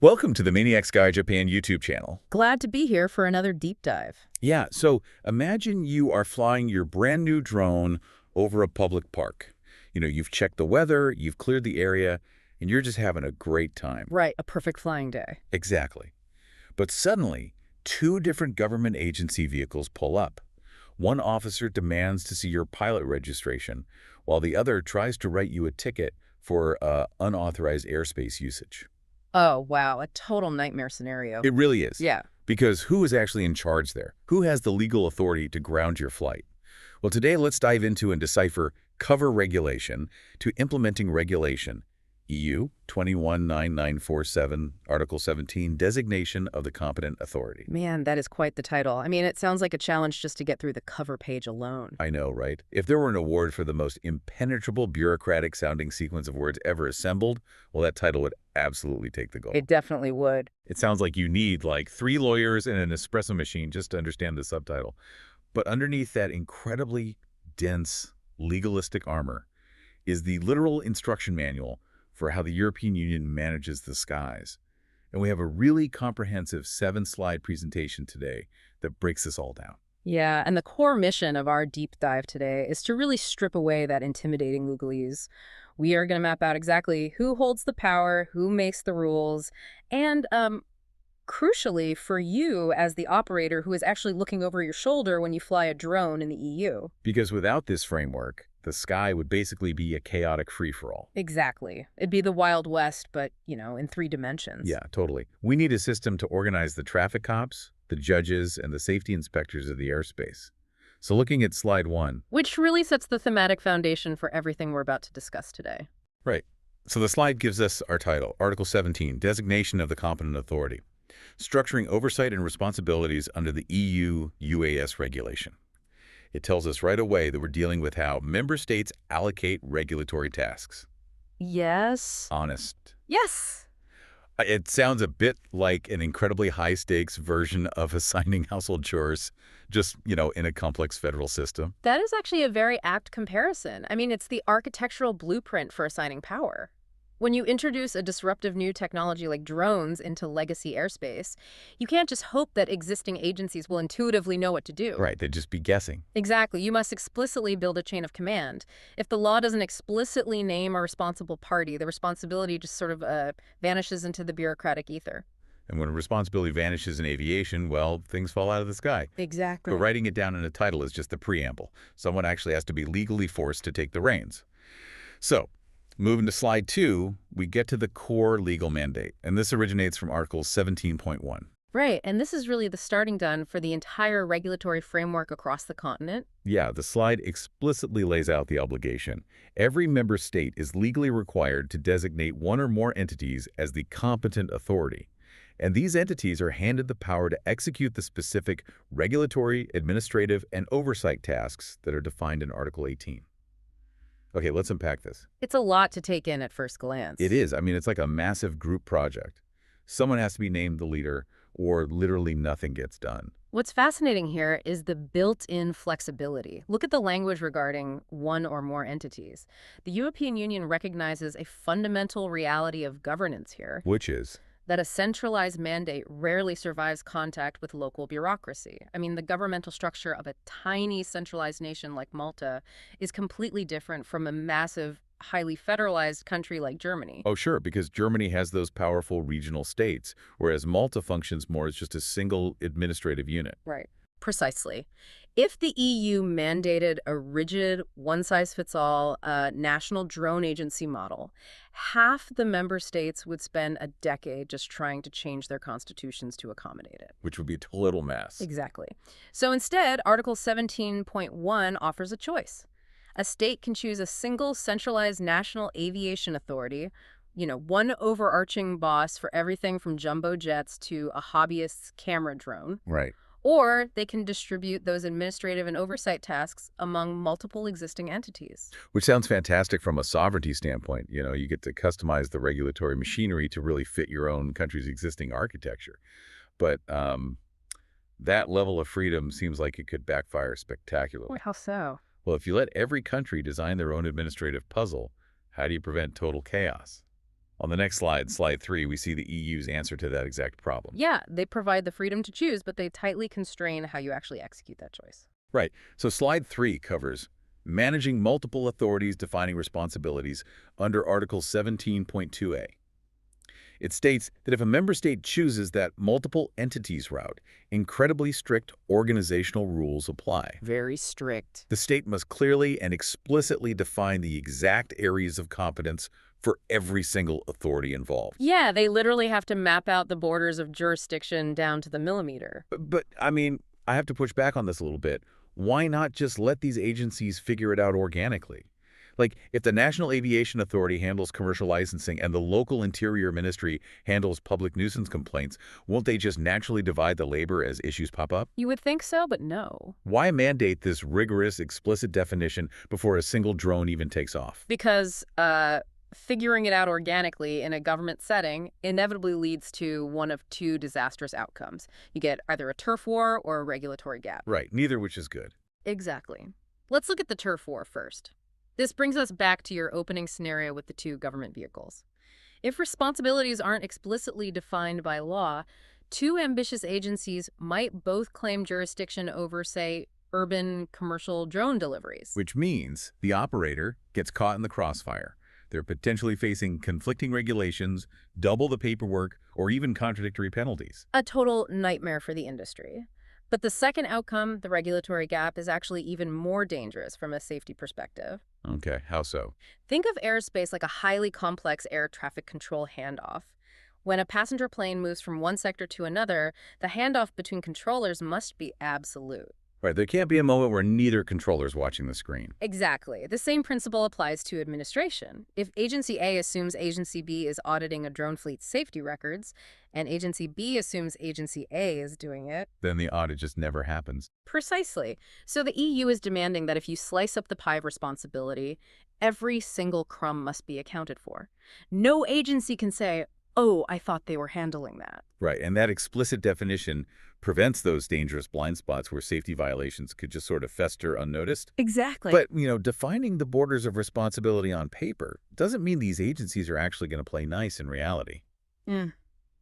Welcome to the Maniac Sky Japan YouTube channel. Glad to be here for another deep dive. Yeah, so imagine you are flying your brand new drone over a public park. You've checked the weather, you've cleared the area, and you're just having a great time. Right, a perfect flying day. Exactly. But suddenly, two different government agency vehicles pull up. One officer demands to see your pilot registration, while the other tries to write you a ticket for unauthorized airspace usage. Oh, wow, a total nightmare scenario. It really is. Yeah. Because who is actually in charge there? Who has the legal authority to ground your flight? Well, today let's dive into and decipher cover regulation to implementing regulation. EU 219947, Article 17, designation of the competent authority. Man, that is quite the title. I mean, it sounds like a challenge just to get through the cover page alone. I know, right? If there were an award for the most impenetrable bureaucratic-sounding sequence of words ever assembled, well, that title would absolutely take the gold. It definitely would. It sounds like you need like 3 lawyers and an espresso machine just to understand the subtitle. But underneath that incredibly dense, legalistic armor is the literal instruction manual for how the European Union manages the skies. And we have a really comprehensive 7-slide presentation today that breaks this all down. Yeah, and the core mission of our deep dive today is to really strip away that intimidating legalese. We are going to map out exactly who holds the power, who makes the rules, and crucially for you as the operator who is actually looking over your shoulder when you fly a drone in the EU. Because without this framework, the sky would basically be a chaotic free-for-all. Exactly. It'd be the Wild West, but, in 3 dimensions. Yeah, totally. We need a system to organize the traffic cops, the judges, and the safety inspectors of the airspace. So looking at slide 1. Which really sets the thematic foundation for everything we're about to discuss today. Right. So the slide gives us our title, Article 17, Designation of the Competent Authority, structuring oversight and responsibilities under the EU UAS regulation. It tells us right away that we're dealing with how member states allocate regulatory tasks. Yes. Honest. Yes. It sounds a bit like an incredibly high-stakes version of assigning household chores, just, in a complex federal system. That is actually a very apt comparison. I mean, it's the architectural blueprint for assigning power. When you introduce a disruptive new technology like drones into legacy airspace, you can't just hope that existing agencies will intuitively know what to do. Right, they'd just be guessing. Exactly. You must explicitly build a chain of command. If the law doesn't explicitly name a responsible party, the responsibility just sort of vanishes into the bureaucratic ether. And when responsibility vanishes in aviation, well, things fall out of the sky. Exactly. But writing it down in a title is just the preamble. Someone actually has to be legally forced to take the reins. So, moving to slide 2, we get to the core legal mandate, and this originates from Article 17.1. Right, and this is really the starting gun for the entire regulatory framework across the continent. Yeah, the slide explicitly lays out the obligation. Every member state is legally required to designate one or more entities as the competent authority. And these entities are handed the power to execute the specific regulatory, administrative, and oversight tasks that are defined in Article 18. Okay, let's unpack this. It's a lot to take in at first glance. It is. I mean, it's like a massive group project. Someone has to be named the leader, or literally nothing gets done. What's fascinating here is the built-in flexibility. Look at the language regarding one or more entities. The European Union recognizes a fundamental reality of governance here. Which is? That a centralized mandate rarely survives contact with local bureaucracy. I mean, the governmental structure of a tiny centralized nation like Malta is completely different from a massive, highly federalized country like Germany. Oh, sure, because Germany has those powerful regional states, whereas Malta functions more as just a single administrative unit. Right. Precisely. If the EU mandated a rigid, one-size-fits-all national drone agency model, half the member states would spend a decade just trying to change their constitutions to accommodate it. Which would be a total mess. Exactly. So instead, Article 17.1 offers a choice. A state can choose a single centralized national aviation authority, one overarching boss for everything from jumbo jets to a hobbyist's camera drone. Right. Or they can distribute those administrative and oversight tasks among multiple existing entities. Which sounds fantastic from a sovereignty standpoint. You get to customize the regulatory machinery to really fit your own country's existing architecture. But that level of freedom seems like it could backfire spectacularly. How so? Well, if you let every country design their own administrative puzzle, how do you prevent total chaos? On the next slide, slide 3, we see the EU's answer to that exact problem. Yeah, they provide the freedom to choose, but they tightly constrain how you actually execute that choice. Right. So slide 3 covers managing multiple authorities defining responsibilities under Article 17.2a. It states that if a member state chooses that multiple entities route, incredibly strict organizational rules apply. Very strict. The state must clearly and explicitly define the exact areas of competence for every single authority involved. Yeah, they literally have to map out the borders of jurisdiction down to the millimeter. But I mean, I have to push back on this a little bit. Why not just let these agencies figure it out organically? Like, if the National Aviation Authority handles commercial licensing and the local Interior Ministry handles public nuisance complaints, won't they just naturally divide the labor as issues pop up? You would think so, but no. Why mandate this rigorous, explicit definition before a single drone even takes off? Because figuring it out organically in a government setting inevitably leads to one of two disastrous outcomes. You get either a turf war or a regulatory gap. Right, neither which is good. Exactly. Let's look at the turf war first. This brings us back to your opening scenario with the two government vehicles. If responsibilities aren't explicitly defined by law, two ambitious agencies might both claim jurisdiction over, say, urban commercial drone deliveries. Which means the operator gets caught in the crossfire. They're potentially facing conflicting regulations, double the paperwork, or even contradictory penalties. A total nightmare for the industry. But the second outcome, the regulatory gap, is actually even more dangerous from a safety perspective. Okay, how so? Think of airspace like a highly complex air traffic control handoff. When a passenger plane moves from one sector to another, the handoff between controllers must be absolute. Right, there can't be a moment where neither controller's watching the screen. Exactly. The same principle applies to administration. If Agency A assumes Agency B is auditing a drone fleet's safety records, and Agency B assumes Agency A is doing it, Then the audit just never happens. precisely. So the EU is demanding that if you slice up the pie of responsibility, every single crumb must be accounted for. No agency can say, oh, I thought they were handling that. Right, and that explicit definition prevents those dangerous blind spots where safety violations could just sort of fester unnoticed. Exactly. But, defining the borders of responsibility on paper doesn't mean these agencies are actually going to play nice in reality.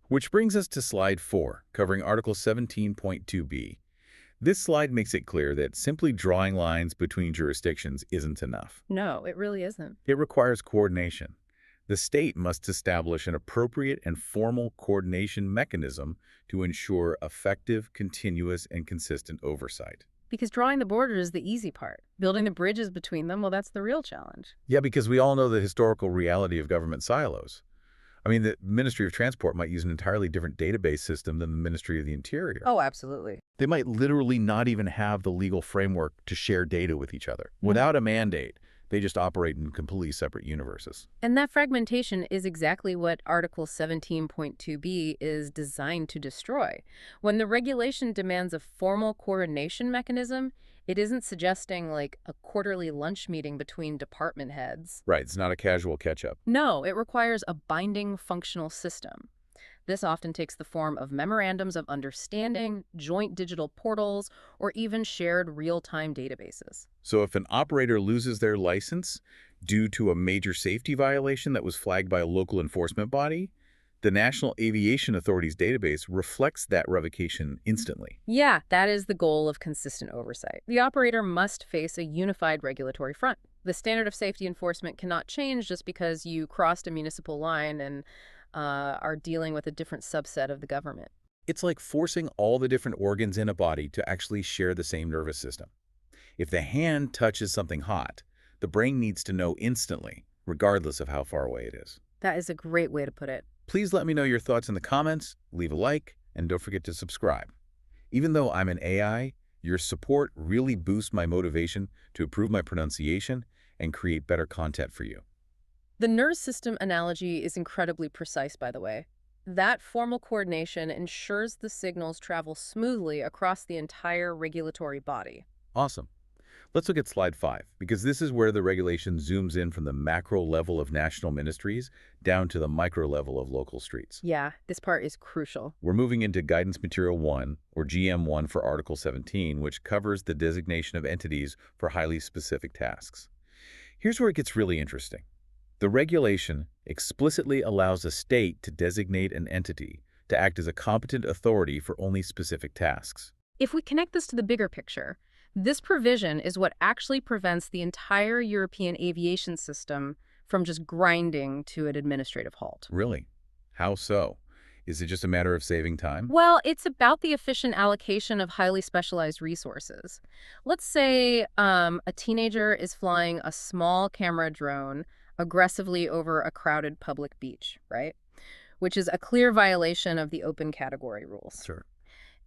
Which brings us to slide 4, covering Article 17.2b. This slide makes it clear that simply drawing lines between jurisdictions isn't enough. No, it really isn't. It requires coordination. The state must establish an appropriate and formal coordination mechanism to ensure effective, continuous, and consistent oversight. Because drawing the borders is the easy part. Building the bridges between them, well, that's the real challenge. Yeah, because we all know the historical reality of government silos. I mean, the Ministry of Transport might use an entirely different database system than the Ministry of the Interior. Oh, absolutely. They might literally not even have the legal framework to share data with each other. Without a mandate, they just operate in completely separate universes. And that fragmentation is exactly what Article 17.2b is designed to destroy. When the regulation demands a formal coordination mechanism, it isn't suggesting like a quarterly lunch meeting between department heads. Right, it's not a casual catch-up. No, it requires a binding functional system. This often takes the form of memorandums of understanding, joint digital portals, or even shared real-time databases. So if an operator loses their license due to a major safety violation that was flagged by a local enforcement body, the National Aviation Authority's database reflects that revocation instantly. Yeah, that is the goal of consistent oversight. The operator must face a unified regulatory front. The standard of safety enforcement cannot change just because you crossed a municipal line and are dealing with a different subset of the government. It's like forcing all the different organs in a body to actually share the same nervous system. If the hand touches something hot, the brain needs to know instantly, regardless of how far away it is. That is a great way to put it. Please let me know your thoughts in the comments, leave a like, and don't forget to subscribe. Even though I'm an AI, your support really boosts my motivation to improve my pronunciation and create better content for you. The nerve system analogy is incredibly precise, by the way. That formal coordination ensures the signals travel smoothly across the entire regulatory body. Awesome. Let's look at slide 5, because this is where the regulation zooms in from the macro level of national ministries down to the micro level of local streets. Yeah, this part is crucial. We're moving into Guidance Material 1, or GM1 for Article 17, which covers the designation of entities for highly specific tasks. Here's where it gets really interesting. The regulation explicitly allows a state to designate an entity to act as a competent authority for only specific tasks. If we connect this to the bigger picture, this provision is what actually prevents the entire European aviation system from just grinding to an administrative halt. Really? How so? Is it just a matter of saving time? Well, it's about the efficient allocation of highly specialized resources. Let's say a teenager is flying a small camera drone aggressively over a crowded public beach, right? Which is a clear violation of the open category rules. Sure.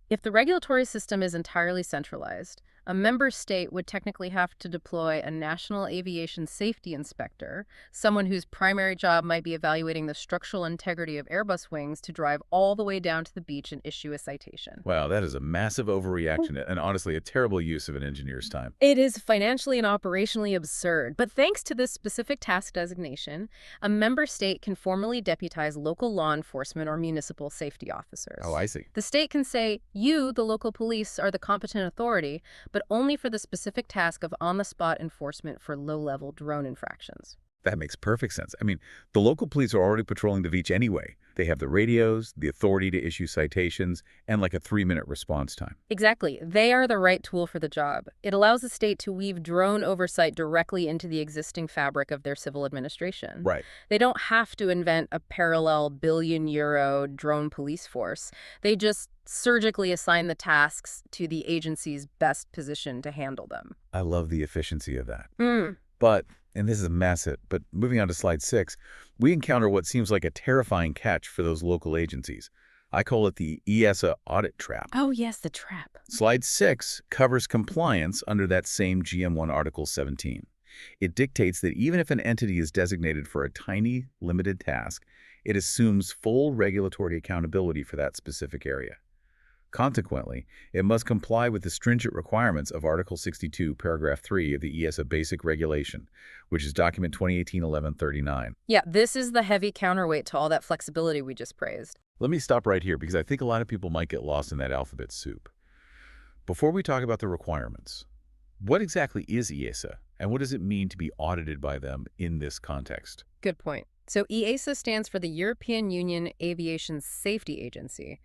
If the regulatory system is entirely centralized, a member state would technically have to deploy a national aviation safety inspector, someone whose primary job might be evaluating the structural integrity of Airbus wings, to drive all the way down to the beach and issue a citation. Wow, that is a massive overreaction and honestly a terrible use of an engineer's time. It is financially and operationally absurd, but thanks to this specific task designation, a member state can formally deputize local law enforcement or municipal safety officers. Oh, I see. The state can say, you, the local police, are the competent authority, but only for the specific task of on-the-spot enforcement for low-level drone infractions. That makes perfect sense. I mean, the local police are already patrolling the beach anyway. They have the radios, the authority to issue citations, and like a 3-minute response time. Exactly. They are the right tool for the job. It allows the state to weave drone oversight directly into the existing fabric of their civil administration. Right. They don't have to invent a parallel billion-euro drone police force. They just surgically assign the tasks to the agency's best position to handle them. I love the efficiency of that. But, and this is massive, but moving on to slide 6, we encounter what seems like a terrifying catch for those local agencies. I call it the EASA audit trap. Oh, yes, the trap. Slide 6 covers compliance under that same GM1 Article 17. It dictates that even if an entity is designated for a tiny, limited task, it assumes full regulatory accountability for that specific area. Consequently, it must comply with the stringent requirements of Article 62, Paragraph 3 of the EASA Basic Regulation, which is document 2018-1139. Yeah, this is the heavy counterweight to all that flexibility we just praised. Let me stop right here because I think a lot of people might get lost in that alphabet soup. Before we talk about the requirements, what exactly is EASA, and what does it mean to be audited by them in this context? Good point. So EASA stands for the European Union Aviation Safety Agency.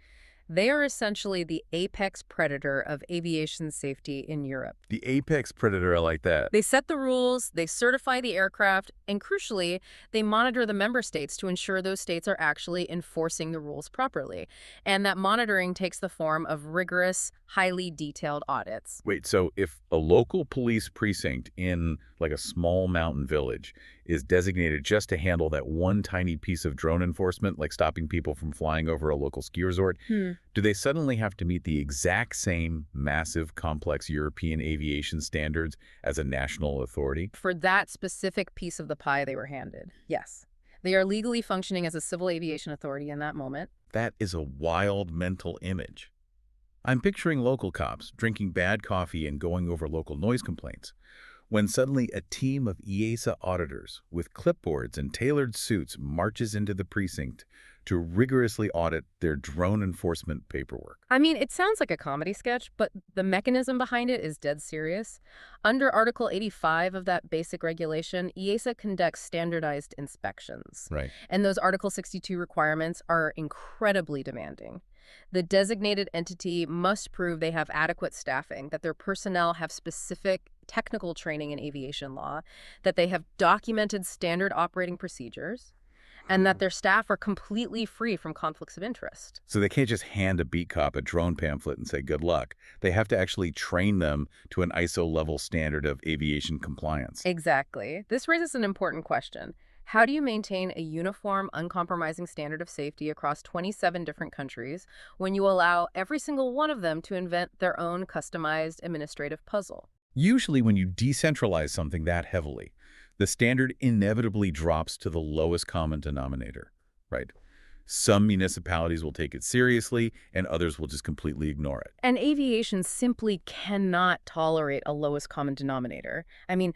They are essentially the apex predator of aviation safety in Europe. The apex predator, I like that. They set the rules, they certify the aircraft, and crucially, they monitor the member states to ensure those states are actually enforcing the rules properly. And that monitoring takes the form of rigorous, highly detailed audits. Wait, so if a local police precinct in like a small mountain village is designated just to handle that one tiny piece of drone enforcement, like stopping people from flying over a local ski resort, do they suddenly have to meet the exact same massive, complex European aviation standards as a national authority? For that specific piece of the pie they were handed, yes. They are legally functioning as a civil aviation authority in that moment. That is a wild mental image. I'm picturing local cops drinking bad coffee and going over local noise complaints, when suddenly a team of EASA auditors with clipboards and tailored suits marches into the precinct to rigorously audit their drone enforcement paperwork. I mean, it sounds like a comedy sketch, but the mechanism behind it is dead serious. Under Article 85 of that basic regulation, EASA conducts standardized inspections. Right. And those Article 62 requirements are incredibly demanding. The designated entity must prove they have adequate staffing, that their personnel have specific technical training in aviation law, that they have documented standard operating procedures, and that their staff are completely free from conflicts of interest. So they can't just hand a beat cop a drone pamphlet and say good luck. They have to actually train them to an ISO-level standard of aviation compliance. Exactly. This raises an important question. How do you maintain a uniform, uncompromising standard of safety across 27 different countries when you allow every single one of them to invent their own customized administrative puzzle? Usually when you decentralize something that heavily, the standard inevitably drops to the lowest common denominator, right? Some municipalities will take it seriously and others will just completely ignore it. And aviation simply cannot tolerate a lowest common denominator. I mean,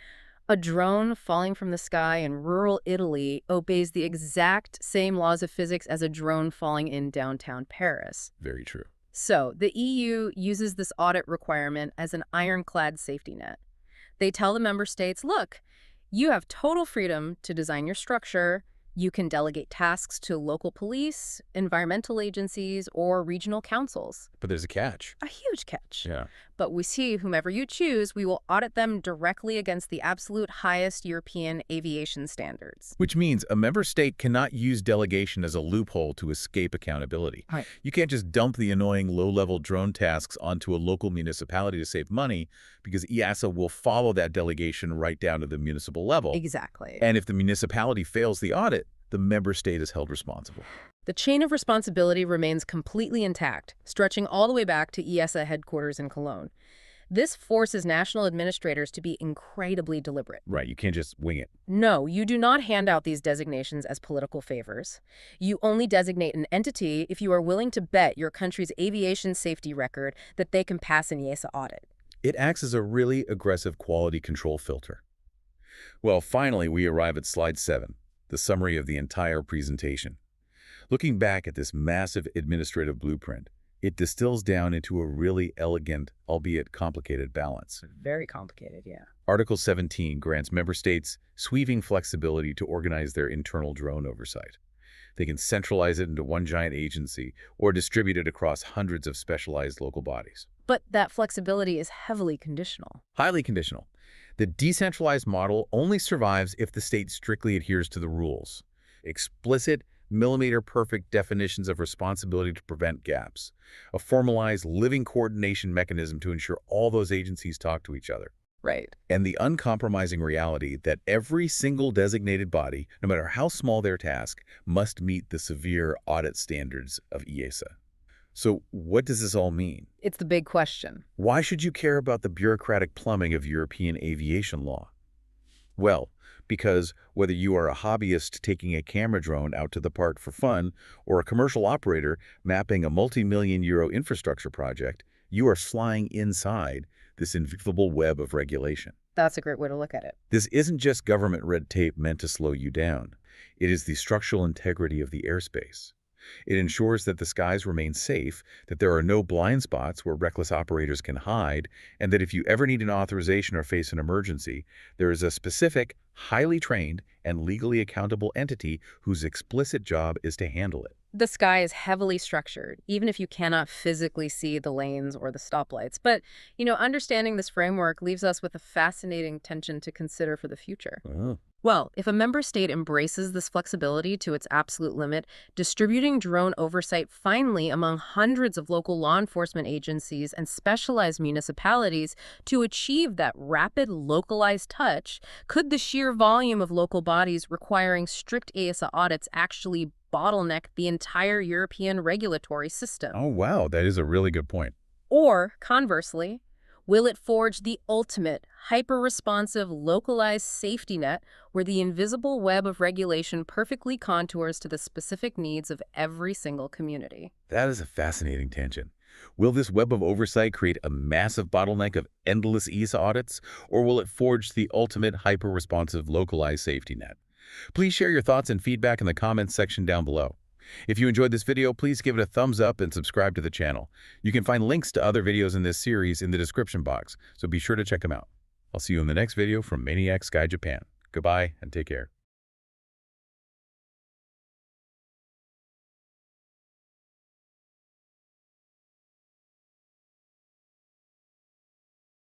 a drone falling from the sky in rural Italy obeys the exact same laws of physics as a drone falling in downtown Paris. Very true. So, the EU uses this audit requirement as an ironclad safety net. They tell the member states, look, You have total freedom to design your structure. You can delegate tasks to local police, environmental agencies, or regional councils. But there's a catch. A huge catch. Yeah. But we see whomever you choose, we will audit them directly against the absolute highest European aviation standards. Which means a member state cannot use delegation as a loophole to escape accountability. Right. You can't just dump the annoying low-level drone tasks onto a local municipality to save money, because EASA will follow that delegation right down to the municipal level. Exactly. And if the municipality fails the audit, the member state is held responsible. The chain of responsibility remains completely intact, stretching all the way back to EASA headquarters in Cologne. This forces national administrators to be incredibly deliberate. Right, you can't just wing it. No, you do not hand out these designations as political favors. You only designate an entity if you are willing to bet your country's aviation safety record that they can pass an EASA audit. It acts as a really aggressive quality control filter. Well, finally, we arrive at slide 7, the summary of the entire presentation. Looking back at this massive administrative blueprint, it distills down into a really elegant, albeit complicated balance. Very complicated, yeah. Article 17 grants member states sweeping flexibility to organize their internal drone oversight. They can centralize it into one giant agency or distribute it across hundreds of specialized local bodies. But that flexibility is heavily conditional. Highly conditional. The decentralized model only survives if the state strictly adheres to the rules. Explicit, millimeter-perfect definitions of responsibility to prevent gaps. A formalized, living coordination mechanism to ensure all those agencies talk to each other. Right. And the uncompromising reality that every single designated body, no matter how small their task, must meet the severe audit standards of EASA. So what does this all mean? It's the big question. Why should you care about the bureaucratic plumbing of European aviation law? Well, because whether you are a hobbyist taking a camera drone out to the park for fun or a commercial operator mapping a multi-million-euro infrastructure project, you are flying inside this invisible web of regulation. That's a great way to look at it. This isn't just government red tape meant to slow you down. It is the structural integrity of the airspace. It ensures that the skies remain safe, that there are no blind spots where reckless operators can hide, and that if you ever need an authorization or face an emergency, there is a specific, highly trained, and legally accountable entity whose explicit job is to handle it. The sky is heavily structured, even if you cannot physically see the lanes or the stoplights. But, understanding this framework leaves us with a fascinating tension to consider for the future. Oh. Well, if a member state embraces this flexibility to its absolute limit, distributing drone oversight finely among hundreds of local law enforcement agencies and specialized municipalities to achieve that rapid, localized touch, could the sheer volume of local bodies requiring strict EASA audits actually bottleneck the entire European regulatory system? Oh, wow, that is a really good point. Or, conversely, will it forge the ultimate, hyper-responsive, localized safety net where the invisible web of regulation perfectly contours to the specific needs of every single community? That is a fascinating tangent. Will this web of oversight create a massive bottleneck of endless EASA audits, or will it forge the ultimate hyper-responsive localized safety net? Please share your thoughts and feedback in the comments section down below. If you enjoyed this video, please give it a thumbs up and subscribe to the channel. You can find links to other videos in this series in the description box, so be sure to check them out. I'll see you in the next video from Maniac Sky Japan. Goodbye and take care.